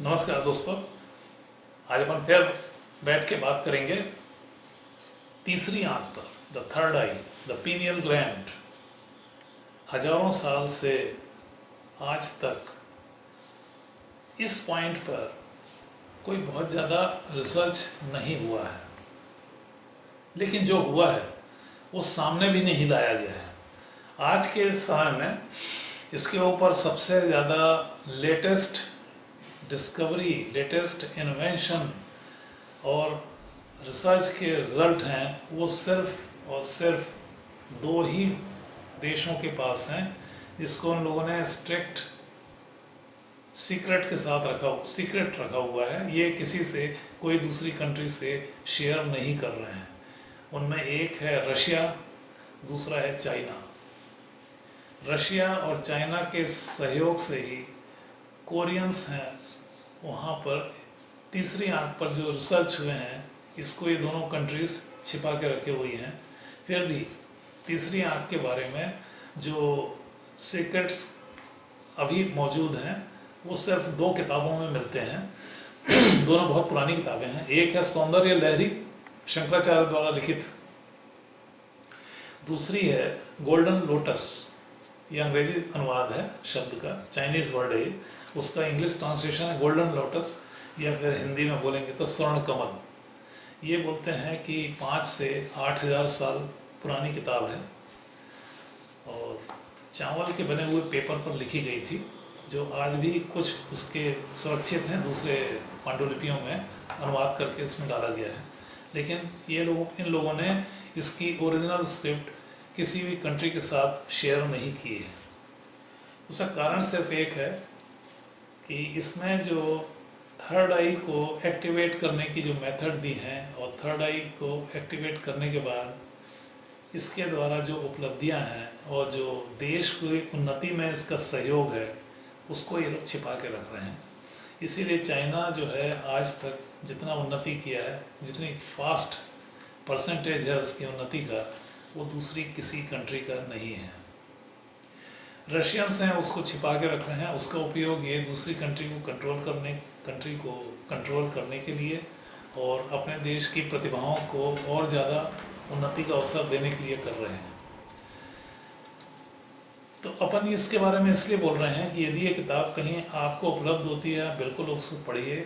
नमस्कार दोस्तों। आज अपन फिर बैठ के बात करेंगे तीसरी आंख पर, the third I, the pineal gland. हजारों साल से आज तक इस पॉइंट पर कोई बहुत ज़्यादा रिसर्च नहीं हुआ है, लेकिन जो हुआ है वो सामने भी नहीं लाया गया है। आज के समय में इसके ऊपर सबसे ज़्यादा लेटेस्ट डिस्कवरी, लेटेस्ट इन्वेंशन और रिसर्च के रिजल्ट हैं वो सिर्फ और सिर्फ दो ही देशों के पास हैं, जिसको उन लोगों ने स्ट्रिक्ट सीक्रेट रखा हुआ है। ये किसी से, कोई दूसरी कंट्री से शेयर नहीं कर रहे हैं। उनमें एक है रशिया, दूसरा है चाइना। रशिया और चाइना के सहयोग से ही कोरियंस हैं वहाँ पर तीसरी आंख पर जो रिसर्च हुए हैं, इसको ये दोनों कंट्रीज छिपा के रखे हुई हैं। फिर भी तीसरी आंख के बारे में जो सीक्रेट्स अभी मौजूद हैं वो सिर्फ दो किताबों में मिलते हैं। दोनों बहुत पुरानी किताबें हैं। एक है सौंदर्य लहरी, शंकराचार्य द्वारा लिखित। दूसरी है गोल्डन लोटस, ये अंग्रेजी अनुवाद है शब्द का, चाइनीज वर्ड है। उसका इंग्लिश ट्रांसलेशन है गोल्डन लोटस, या फिर हिंदी में बोलेंगे तो स्वर्ण कमल। ये बोलते हैं कि 5 से 8 हज़ार साल पुरानी किताब है और चावल के बने हुए पेपर पर लिखी गई थी, जो आज भी कुछ उसके सुरक्षित हैं, दूसरे पांडुलिपियों में अनुवाद करके इसमें डाला गया है। लेकिन इन लोगों ने इसकी ओरिजिनल स्क्रिप्ट किसी भी कंट्री के साथ शेयर नहीं की है। उसका कारण सिर्फ एक है कि इसमें जो थर्ड आई को एक्टिवेट करने की जो मेथड दी है, और थर्ड आई को एक्टिवेट करने के बाद इसके द्वारा जो उपलब्धियां हैं और जो देश की उन्नति में इसका सहयोग है, उसको ये लोग छिपा के रख रहे हैं। इसीलिए चाइना जो है आज तक जितना उन्नति किया है, जितनी फास्ट परसेंटेज है उसकी उन्नति का, वो दूसरी किसी कंट्री का नहीं है। रशियंस हैं उसको छिपा के रख रहे हैं। उसका उपयोग ये दूसरी कंट्री को कंट्रोल करने के लिए और अपने देश की प्रतिभाओं को और ज़्यादा उन्नति का अवसर देने के लिए कर रहे हैं। तो अपन इसके बारे में इसलिए बोल रहे हैं कि यदि ये किताब कहीं आपको उपलब्ध होती है, बिल्कुल उसको पढ़िए।